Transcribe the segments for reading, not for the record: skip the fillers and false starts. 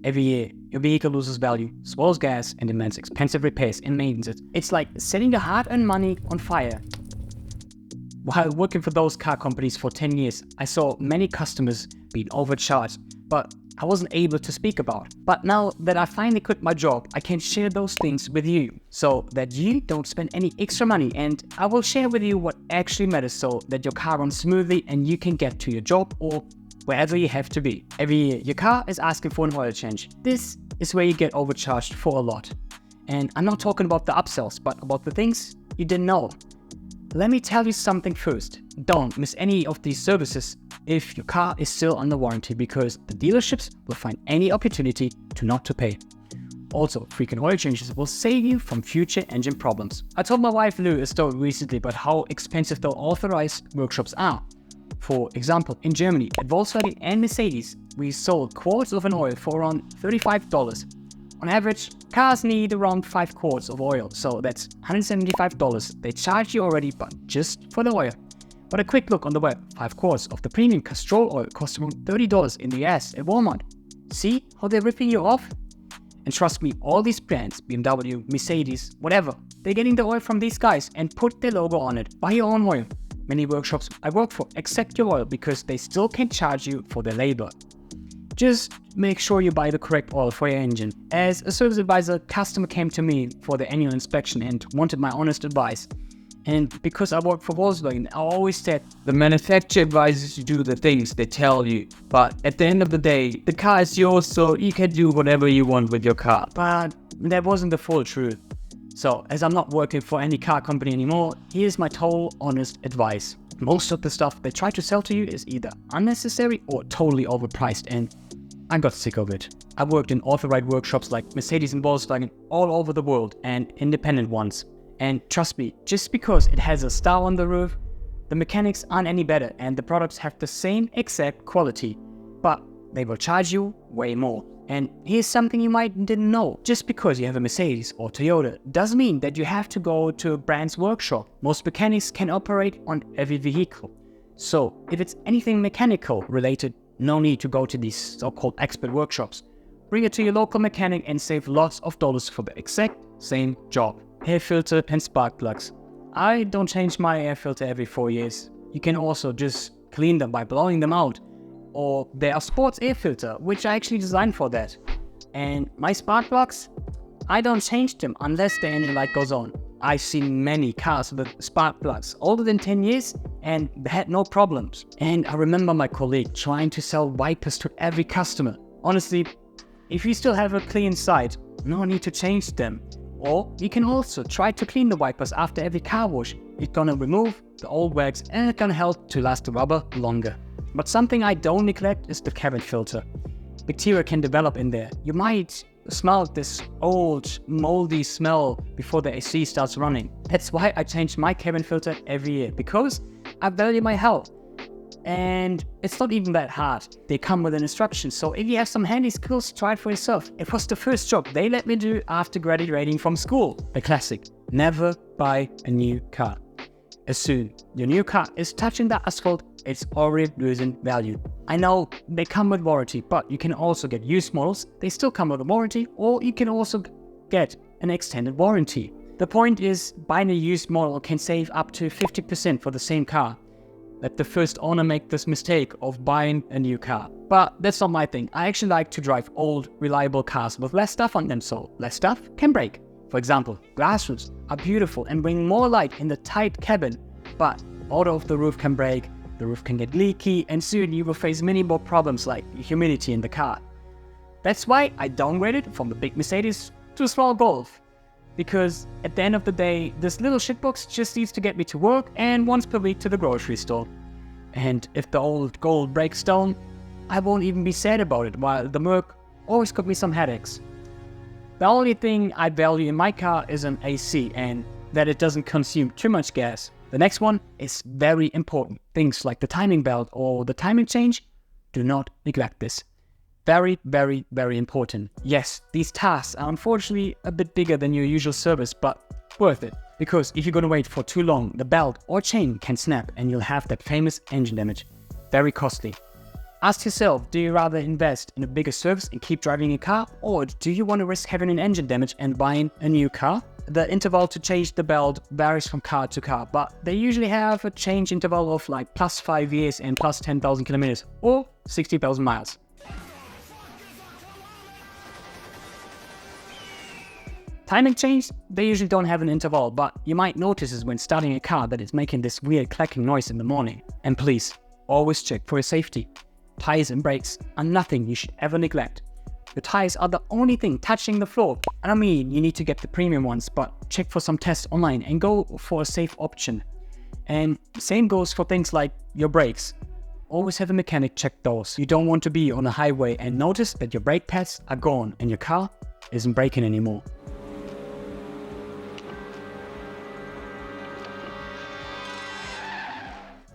Every year, your vehicle loses value, swallows gas, and demands expensive repairs and maintenance. It's like setting your hard-earned money on fire. While working for those car companies for 10 years, I saw many customers being overcharged, but I wasn't able to speak about. But now that I finally quit my job, I can share those things with you so that you don't spend any extra money, and I will share with you what actually matters so that your car runs smoothly and you can get to your job or wherever you have to be. Every year, your car is asking for an oil change. This is where you get overcharged for a lot. And I'm not talking about the upsells, but about the things you didn't know. Let me tell you something first. Don't miss any of these services if your car is still under warranty, because the dealerships will find any opportunity to not to pay. Also, frequent oil changes will save you from future engine problems. I told my wife Lou a story recently about how expensive the authorized workshops are. For example, in Germany, at Volkswagen and Mercedes, we sold quarts of an oil for around $35. On average, cars need around 5 quarts of oil, so that's $175 they charge you already, but just for the oil. But a quick look on the web, 5 quarts of the premium Castrol oil cost around $30 in the US at Walmart. See how they're ripping you off? And trust me, all these brands, BMW, Mercedes, whatever, they're getting the oil from these guys and put their logo on it. Buy your own oil. Many workshops I work for accept your oil because they still can charge you for their labor. Just make sure you buy the correct oil for your engine. As a service advisor, a customer came to me for the annual inspection and wanted my honest advice. And because I work for Volkswagen, I always said, the manufacturer advises you to do the things they tell you. But at the end of the day, the car is yours, so you can do whatever you want with your car. But that wasn't the full truth. So, as I'm not working for any car company anymore, here's my total honest advice. Most of the stuff they try to sell to you is either unnecessary or totally overpriced, and I got sick of it. I've worked in authorized workshops like Mercedes and Volkswagen all over the world, and independent ones. And trust me, just because it has a star on the roof, the mechanics aren't any better and the products have the same exact quality, but they will charge you way more. And here's something you might didn't know. Just because you have a Mercedes or Toyota doesn't mean that you have to go to a brand's workshop. Most mechanics can operate on every vehicle. So if it's anything mechanical related, no need to go to these so-called expert workshops. Bring it to your local mechanic and save lots of dollars for the exact same job. Air filter and spark plugs. I don't change my air filter every 4 years. You can also just clean them by blowing them out. Or there are sports air filter, which I actually designed for that. And my spark plugs, I don't change them unless the engine light goes on. I've seen many cars with spark plugs older than 10 years and they had no problems. And I remember my colleague trying to sell wipers to every customer. Honestly, if you still have a clean side, no need to change them. Or you can also try to clean the wipers after every car wash. It's gonna remove the old wax and it's gonna help to last the rubber longer. But something I don't neglect is the cabin filter. Bacteria can develop in there. You might smell this old, moldy smell before the AC starts running. That's why I change my cabin filter every year, because I value my health. And it's not even that hard. They come with an instruction, so if you have some handy skills, try it for yourself. It was the first job they let me do after graduating from school. The classic: never buy a new car. As soon your new car is touching the asphalt, it's already losing value. I know they come with warranty, but you can also get used models. They still come with a warranty, or you can also get an extended warranty. The point is, buying a used model can save up to 50% for the same car. Let the first owner make this mistake of buying a new car. But that's not my thing. I actually like to drive old, reliable cars with less stuff on them, so less stuff can break. For example, glass roofs are beautiful and bring more light in the tight cabin, but out of the roof can break, the roof can get leaky, and soon you will face many more problems like humidity in the car. That's why I downgraded from the big Mercedes to a small Golf. Because at the end of the day, this little shitbox just needs to get me to work and once per week to the grocery store. And if the old Gold breaks down, I won't even be sad about it, while the Merc always got me some headaches. The only thing I value in my car is an AC and that it doesn't consume too much gas. The next one is very important. Things like the timing belt or the timing change, do not neglect this. Very, very, very important. Yes, these tasks are unfortunately a bit bigger than your usual service, but worth it. Because if you're gonna wait for too long, the belt or chain can snap and you'll have that famous engine damage. Very costly. Ask yourself, do you rather invest in a bigger service and keep driving a car, or do you want to risk having an engine damage and buying a new car? The interval to change the belt varies from car to car, but they usually have a change interval of like plus 5 years and plus 10,000 kilometers or 60,000 miles. Timing chains, they usually don't have an interval, but you might notice is when starting a car that it's making this weird clacking noise in the morning. And please, always check for your safety. Tires and brakes are nothing you should ever neglect. Your tires are the only thing touching the floor. And I mean, you need to get the premium ones, but check for some tests online and go for a safe option. And same goes for things like your brakes. Always have a mechanic check those. You don't want to be on a highway and notice that your brake pads are gone and your car isn't braking anymore.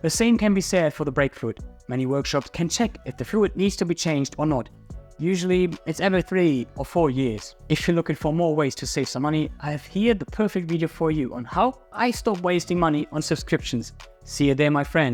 The same can be said for the brake fluid. Many workshops can check if the fluid needs to be changed or not. Usually it's every 3 or 4 years. If you're looking for more ways to save some money, I have here the perfect video for you on how I stop wasting money on subscriptions. See you there, my friend.